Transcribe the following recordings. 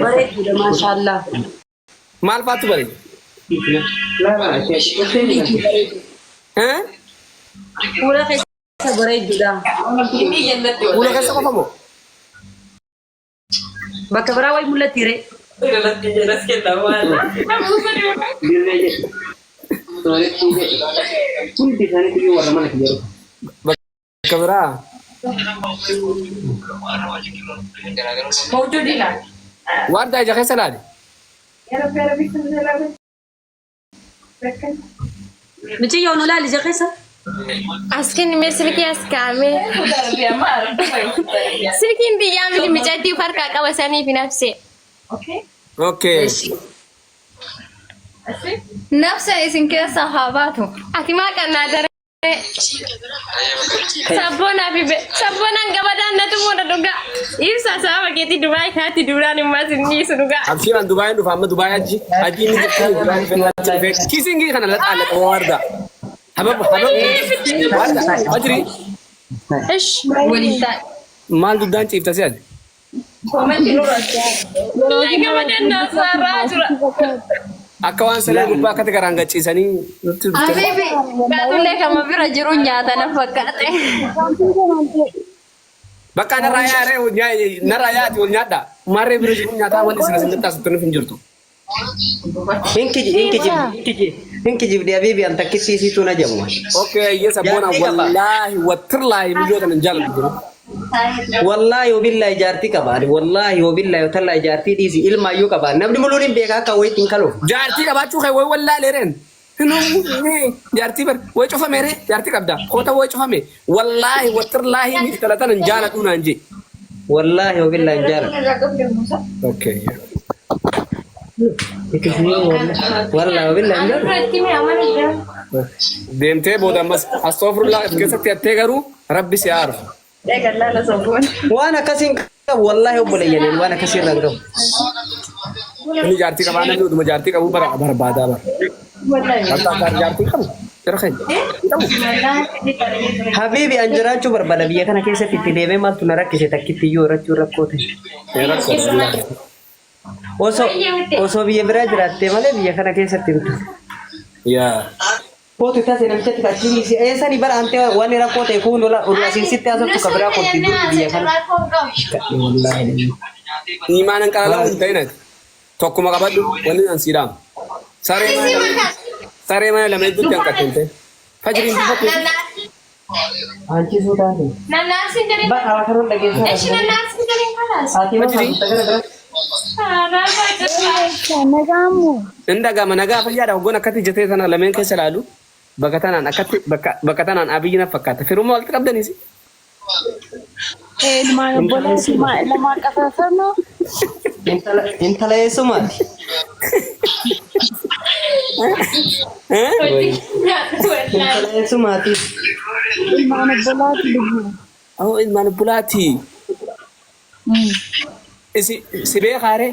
bareedu maashaallah. Maal faatu bareedu? Fuula keessa bareeduudha. Fuula keessa qofa moo? Bakka biraa wayi mul'atti ree. Bakka biraa. Waan ta'e ija keessa laali. Mucayyoo nu laali ija keessa. Askin silkii as kaa'ame. Silkiin biyyaa miti micadii farkaa qaba saniif nafse. Okay. Nafsa isin keessa haa baatu. Ati maa qannaa daree. Sabboonaan gabadaan na tumuudha dhugaa. Ibsa sababa keetii Dubaay kaatti duraan immoo sinni isu dhugaa. Abshiiraan Dubaayeen dhufa amma Dubaay aji inni jettee Dubaay fennaa kiisingii kana laxaala warda. Habab ajri. Ish waliin ta'a. Maal duddaan ciifta si ati? Gabadaan naasaarraa jira. Akka waan salee gubbaa akkati garaan gachiisanii nutti Abibi baatullee kama bira jiru nyaata na fakkaate. Bakka narraa yaaree narraa yaati wal nyaadha. Maarree bira jiru nyaataa wanti sina sinni taasisu nuuf hin jirtu. Hinkijib dia bibi anta kisi tu na jamu. Okay, yes abona wallahi watirlahi miliyoota nan jaalladhu. Wallahi wabillahi jarti kabadi. Wallahi wabillahi tallahi jarti disi ilma yu kabadi. Namni muludin beka ka waiting kalo. Jarti kabachuu kay way wallahi leren. Hinu jarti bar way cufa mere jarti kabda. Kota way cufa me. Wallahi watirlahi mi talatan nan jaalladhu nan je. Wallahi wabillahi jara. Okay. Wallahi wabillahi jara. Deemtee booda ammas astaghfirullah keessatti attee garuu rabbi si aaru. Wana kasin wallahi obboleeyyan wana kasin rangaw. Ini jaarti qabaana jiru duma jaarti qabu barbaadaa bara. Hatta jaarti qabu. Jarqeen. Habibi anjiraachuu barbaada biyya kana keessatti itti deemee maaltu na rakkise takkitti iyyuu irratti rakkoote. Osoo biyya biraa jiraattee malee biyya kana keessatti hin turre. Yaa. Foto taasise namichatti kachini si sani bara ante wani rakkoote kun lola urasiisitti asatti kabira kotti biyya kana. Wallahi. Imanan qala hin ta'inat. Tokkuma qabadhu wanni an siidam. Saree mana lama iddoo kan qattente. Fajriin bifatu. Anchi suutaati. Nanaasi jadi. Ba akaron dhageessa. Eshi nanaasi jadi kalas. Ati Nagamu. Indagama nagaa fayyaadha hoggoon akkatti jetee sana lameen keessa ilaalu bakka tanaan abiyyina fakkaata. Firuma walitti qabdaniisi. Ilmaan obboleessi lamaan qasaasano. intala eessumaati. Intala eessumaati. Ilmaan obbolaati lubbuu. Oh ilmaan obbolaati. Si beekaare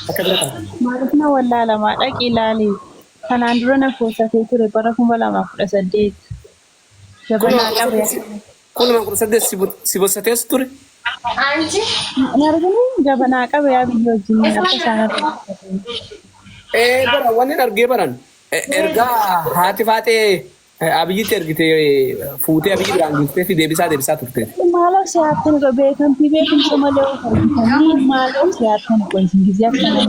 akka bira qaba. Maalifna wallaa lama dhaqi ilaali. Kanaan dura na fuusatee ture bara 2018. Jabanaa qabe. 2018 si bossatees ture. Anji. Narganii jabanaa qabe yaa biyya wajjin akka isaanitti. Bara wanni argee baran ergaa haati faatee abiyyitti ergite fuutee abiyyi biraan guuttee fi deebisaa turte. Maalaaf siyaatan irra beekamtii beekumsa malee ofiifanii maalaaf siyaatan qoysin gizee akkana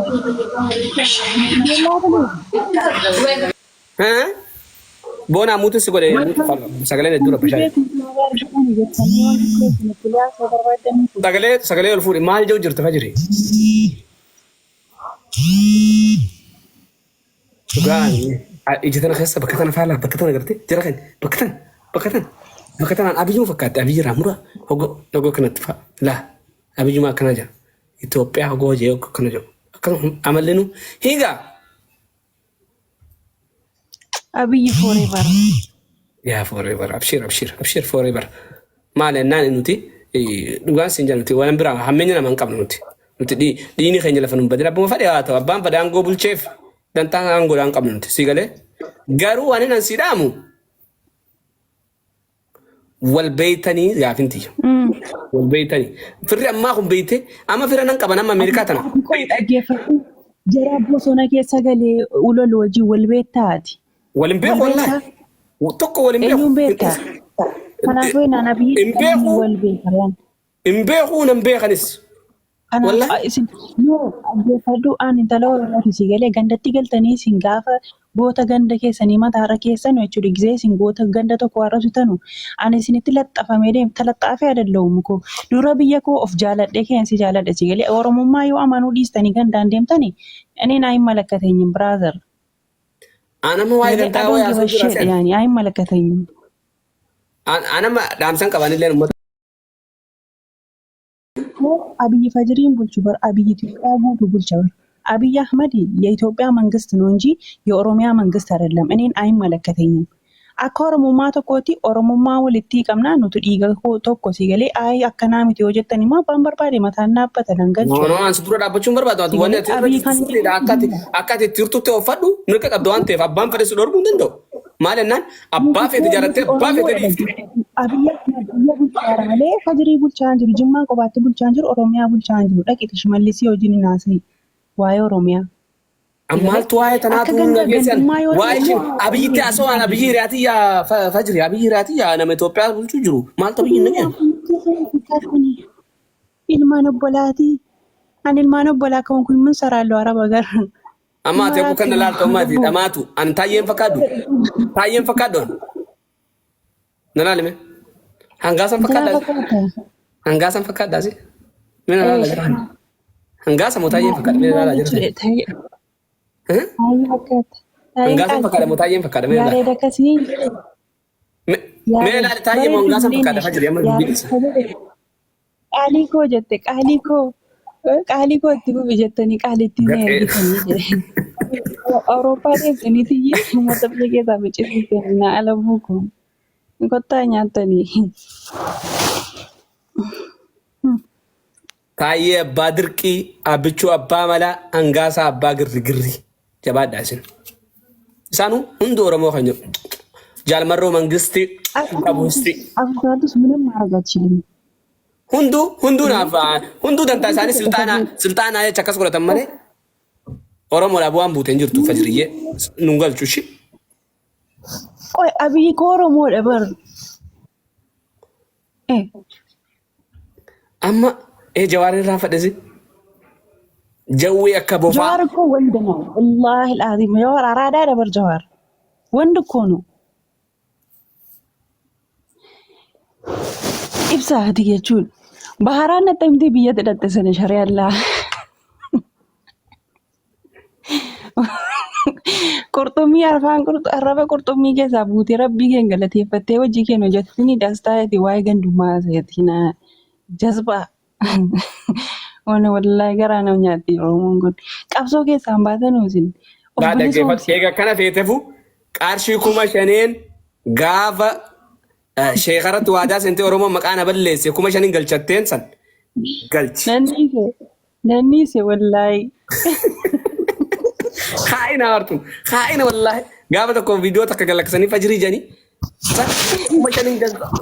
Bona mutu si godhe sagalee dura bishaan. Sagalee ol fuudhe maal jiru jirtu fajiri. Dhugaani ija tana keessa bakka tana faala bakka tana gartee jira kan bakka tanaan abiyyuu fakkaate abiyyi raamura hogoo kanatti fa'a laa abiyyuma akkana jira Itoophiyaa hogoo hojii akkana jiru akkana amallinu hiigaa. Abiyyi forever. Yaa forever abshir forever maal ennaan nuti dhugaan siin jira nuti waan biraa hammeenya nama hin qabnu nuti dhiini keenya lafa nu badira abbuma fadhe haa ta'u abbaan fadhe aangoo bulcheef dantaan aangoodhaan qabnu nuti si galee garuu waan nan sidaamu wal beeytanii gaafinti والبيتني فري أماكم بيته أما فري ننقب أنا أمريكا تنا جرى بوسونا كيسا قالي أولو الوجي والبيتاتي والمبيخ والله وتوكو والمبيخ أيوم بيتا أنا فين أنا بيت والبيت امبيخو نمبيخ نس أنا والله يو أجيفادو أنا إنتلو رأي سيجالي غندا تيجل تاني سينغافا بوتا غندا كيسا نيما تارا كيسا نوچوري جزي سينغوتا غندا تو كوارا سوتانو أنا سينتلت أفاميدي تلت أفياد اللومكو دورا بيكو أف جالت ديكي أنسي جالت سيجالي أورمو ما يو أمانو ديستاني غندان ديم تاني أني نايم ملكتين برازر أنا ما وايد أنت أوي أسوي يعني أي ملكتين أنا ما دامسان كباني لين مت አብይ ፈጅሪን ቡልቹበር አብይ ኢትዮጵያ ጉዱ ቡልቹበር አብይ አህመድ የኢትዮጵያ መንግስት ነው እንጂ የኦሮሚያ መንግስት አይደለም። እኔን አይመለከተኝም። አካ ኦሮሞማ ተኮቲ ኦሮሞማ ወልቲ ቀምና ኑቱ ዲጋ ቶኮ ሲገሌ አይ አከናሚት ወጀተኒማ ባንበርባዴ መታናበተ ደንገል ኖ አንስ ዱራ ዳቦቹን በርባቱ አቱ ወነ አካቴ ትርቱቴ ወፋዱ ንከ ቀብዶ አንተ አባን ፈደስ ዶርቡ እንደው ማለናን አባ ፌት ጃረተ አባ ፌት ዲፍቲ አብይ ቡልቻራሌ ፈጅሪ ቡልቻን ጅሩ ጅማ ቆባት ቡልቻን ጅሩ ኦሮሚያ ቡልቻን ጅሩ ደቂት ሽመልሲ ወጂኒ ናሲ ዋይ ኦሮሚያ አማልቱ ዋይ ተናቱ ነገሰን ዋይ አብይ ታሶዋን አብይ ራቲያ ፈጅሪ አብይ ራቲያ ነመ ኢትዮጵያ ቡልቹ ጅሩ ማልቶ ብይ ነገ ኢልማን ቦላቲ አን ኢልማን ቦላ ከሆንኩኝ ምን ሰራለሁ አረብ ሀገር أما تبغى كنا لا توماتي تماتو أن تايم فكادو نلالي هنغاسم فكاد دازي من لا لا هنغاسم متايم فكاد من لا لا هنغاسم فكاد متايم فكاد من لا من لا تايم هنغاسم فكاد فجر يوم البيت عليكو جتك عليكو قالي كو تبو بجتني قالي تيني أوروبا دي تيجي ما تبلي كذا بجتني على بوكم كنت نياتني كاية بادركي أبيشو أبا ملا أنغاسا أبا غري جباد داسين سانو هندو رمو خنجو جال مرو منغستي أبوستي أفضل سمنا مارجات شلين hundu nafa hundu danta sani sultana ya chakas kula tamale oromo la buan buten jirtu fajriye nungal chushi oy abi ko oromo da bar amma jawari rafa dazi jawi akabofa jawar ko wanda no wallahi alazim jawar arada da bar jawar wanda ko no ibsa hadiye chul baharana tamdi biyad datte sene shari Allah qurtumi arfan qurt araba qurtumi ke sabuti rabbi ke galati fatte waji ke no jatini dasta ti way ganduma sayatina jazba wana wallahi garana nyati romon god qabso ke sambata no sin bada ke fatte kana fetefu qarshi kuma shanen gava sheekharat waadaa sente oromoo maqaan aballeesse kuma shanin galchatteen san galchi nannise wallahi khaa'ina wallahi gaafa tokko viidiyoo takka galaksanii fajrii janii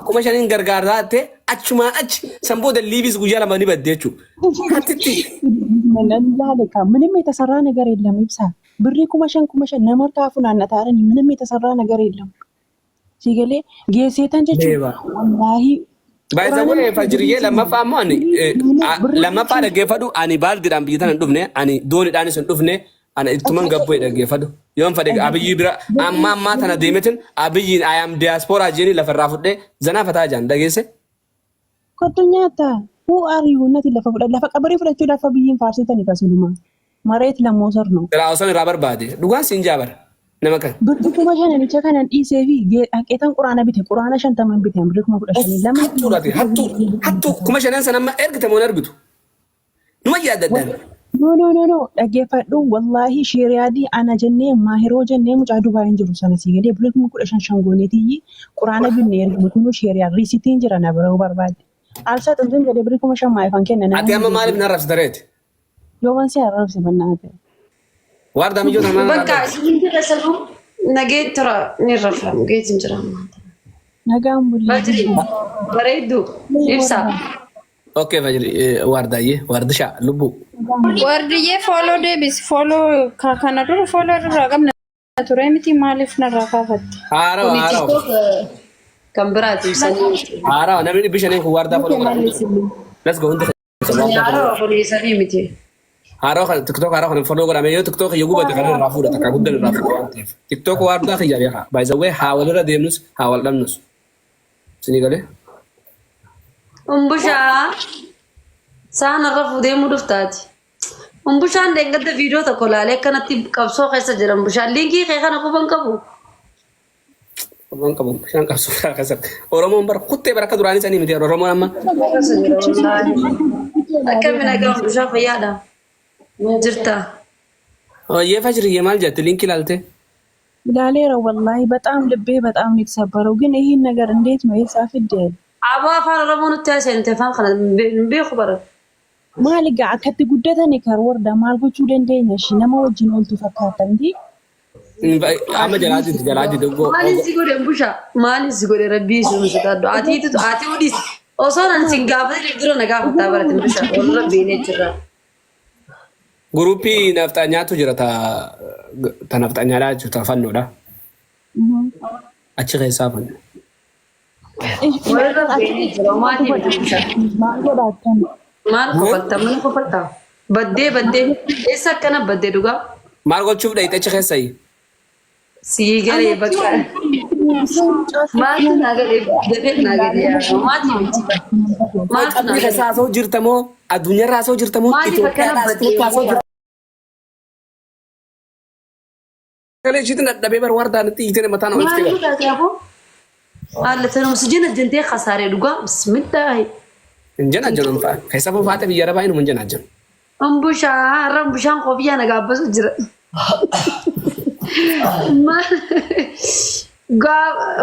kuma shanin gargaartaate achumaan achi san booda liibis guyyaa lama ni badde jechuudha hatitti nanላለካ ምንም የተሰራ ነገር የለም ይብሳ ብሪ kuma shan namarkaa funaannataarani ምንም የተሰራ ነገር የለም ሲገሌ ጌሴታን ጀቹ ወላሂ ባይዘው ፈጅሪዬ ለማፋማ ለማፋ ደገፈዱ አኒ ባልዲራም ቢታን ዱፍኔ አኒ ዶኒ ዳኒስ ዱፍኔ አነ ኢቱመን ገቦ ደገፈዱ ዮም ፈደግ አብይ ብራ አማማ ተና ደመትን አብይ አያም ዲያስፖራ ጄኒ ለፈራፉደ ዘና ፈታ ጃን ደገሰ ኮተኛታ ሁ አሪዩ ነቲ ለፈቀበሪ ፍለቹ ለፈብይን ፋርሲተን ይታስሉማ መሬት ለሞሰር ነው ራውሰን ራበር ባዲ ዱጋን ሲንጃበር ነመከ ብርቱማ ሸነን ቸከነን ኢሴቪ አቄተን ቁራና ቢተ ቁራና ሸንተመን ቢተ ብርቱማ ቁዳሽኒ ለምን ሀቱ kuma shanan sanamma ergite mon ergitu numa yaadaddan no dhaggeeffadhu wallahi shiriyaadi ana jennee maahiroo jennee mucaa dubaayeen jiru sana siigedee birrituma 15 shangoonetiyyi quraana binne ergimu kunu shiriyaa risitiin jira na biroo barbaade alsa xintin jedee birrituma 5 maayfan kennan ati amma maalif narrabsi dareeti yoo wansi arrabsi bannaate warda mijo tamama በቃ እንት ተሰሩ ነገ ትራ ንረፋም ጌት እንጀራ ማለት nagaan bulii. Fajri bareeddu ibsa. اوكي فجري واردايه واردشا لبو Wardiyyee fooloo deebisi. Fooloo kana dura fooloo irraa qabna ture miti maaliif narraa kaafatti? هارو هارو Kan biraati ibsanii. هارو نبي بيشنين كو واردا فلو ليتس جو انت Yaara furiisanii miti. هارو تيك توك هارو فلو غرام يو تيك توك يغو بدك رافو رافو تك غدن رافو تيك توك واردا خي جابيها باي ذا واي حاول رديمنس حاول دمنس سنيغالي Umbushaa saan irra fuudhee muduftaati. Umbushaan deeggarda viidiyoo tokko laalee akkanatti qabsoo keessa jira. Umbushaan liinkii kee kana quban qabu. Abang kamu siang kasus kasar. Orang mau berkutte beraka durani sani miti orang mau nama. Akkamiin egaa umbushaa fayyaadha. Jirta. Oh ye fajri ye mal jatuh linki lalte. Ilaaleera wallaahi በጣም ልቤ በጣም ነው የተሰበረው። ግን ይሄን ነገር እንዴት ነው የሳፍደል Aboo afaan Oromoo nutti haasa'e afaan kana hin beeku bara. maal egaa akkatti guddatanii kar warda maal gochuu dandeenya shi nama wajjin ooltu fakkaatan di Ama jalati dogo. Maalin si godhe umbushaa? Maalin si godhe rabbii si musitaadhu? Ati udis osoo nan sin gaafatee dura na gaafataa barate umbushaa. Ol rabbiin jira. Grupi naftanya tu jira ta naftanya lah juta fanno dah. Achi kaisa fan. Ol rabbiin jira. Maatii miti umbushaa. maal godhaatan Maal kofalta? Maal kofalta? Baddee. Eessa akkana baddee dhugaa? Mal go chuf dah itu achi kaisa i. Sii galee bakka. Maaltu naa galee dafee naa galee yaa maatii miti. Maaltu naa galee? Kaisa so jirta mo adunya raso jirta mo Maaliif itu akkana kaisa baddee so jirta. Kali jitu nak dabe bar warda nanti itu mata no istiwa. Maaltu taatee aboo? Haala tanuma si jina jantee khasaaree dhugaa bismillaahi. Injana jangan fa. Kaisa pun fata biara ba inu menjana jan. Umbushaan koofiyyaa na gaabbasu jira.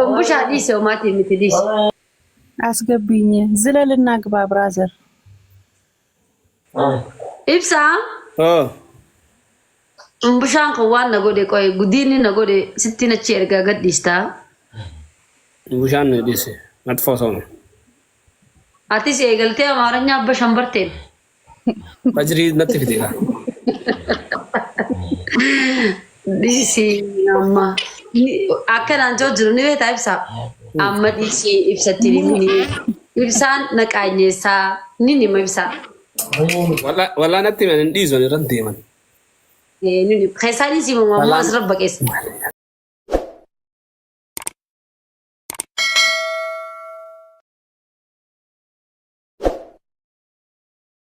Umbushaa dhiise maatii miti dhiise. አስገብኝ ዝለልና ግባ ብራዘር Ibsaa Oh. umbushaan kun waan na godhe qoye gudiinni na godhe sittiin achi ergaa gadhiistaa. Bushan dise. Matfo sono. Atis eegaltee amaaranyaa abba shambarteen. Fajri natti fitega. Dhiisii amma. Akkanaan joo jiru ni beektaa ibsaa. Amma dhiisii ibsatti himni. Ibsaan na qaanyeessaa ni nima ibsaa. Wala natti men dizo ni ranti man. Keessaanis himamu ammoo asirra baqeessa.